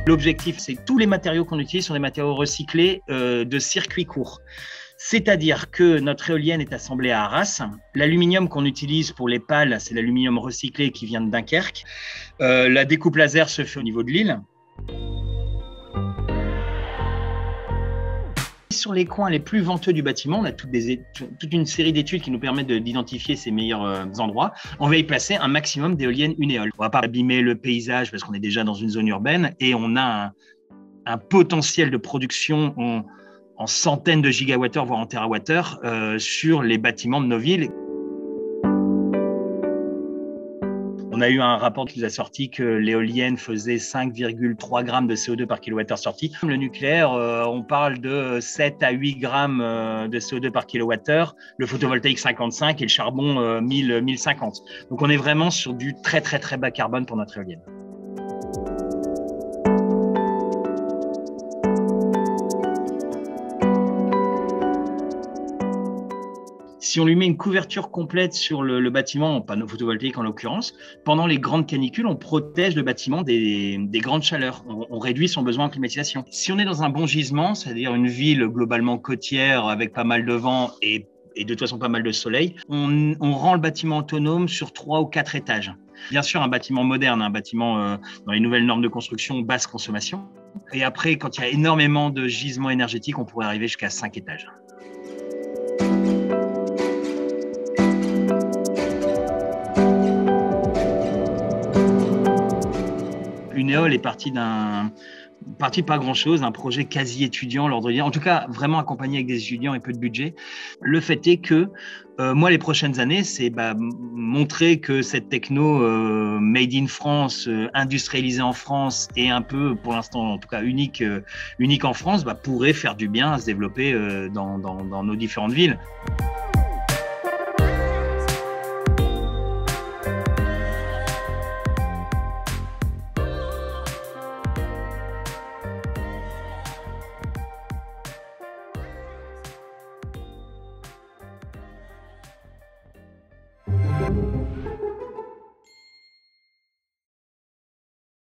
L'objectif, c'est que tous les matériaux qu'on utilise sont des matériaux recyclés de circuit court. C'est-à-dire que notre éolienne est assemblée à Arras. L'aluminium qu'on utilise pour les pales, c'est l'aluminium recyclé qui vient de Dunkerque. La découpe laser se fait au niveau de Lille. Sur les coins les plus venteux du bâtiment, on a toute une série d'études qui nous permettent d'identifier ces meilleurs endroits. On va y placer un maximum d'éoliennes Unéole. On ne va pas abîmer le paysage parce qu'on est déjà dans une zone urbaine et on a un potentiel de production en centaines de gigawattheures, voire en térawattheures, sur les bâtiments de nos villes. On a eu un rapport qui nous a sorti que l'éolienne faisait 5,3 grammes de CO2 par kilowattheure sorti. Le nucléaire, on parle de 7 à 8 grammes de CO2 par kilowattheure, le photovoltaïque 55 et le charbon 1050. Donc on est vraiment sur du très très très bas carbone pour notre éolienne. Si on lui met une couverture complète sur le bâtiment, en panneau photovoltaïque en l'occurrence, pendant les grandes canicules, on protège le bâtiment des grandes chaleurs. On réduit son besoin en climatisation. Si on est dans un bon gisement, c'est-à-dire une ville globalement côtière avec pas mal de vent et de toute façon pas mal de soleil, on rend le bâtiment autonome sur 3 ou 4 étages. Bien sûr, un bâtiment moderne, un bâtiment dans les nouvelles normes de construction, basse consommation. Et après, quand il y a énormément de gisements énergétiques, on pourrait arriver jusqu'à 5 étages. Unéole est parti de pas grand-chose, un projet quasi étudiant, l'ordre d'idée, en tout cas vraiment accompagné avec des étudiants et peu de budget. Le fait est que moi, les prochaines années, c'est montrer que cette techno made in France, industrialisée en France et un peu, pour l'instant en tout cas unique en France, pourrait faire du bien à se développer dans nos différentes villes.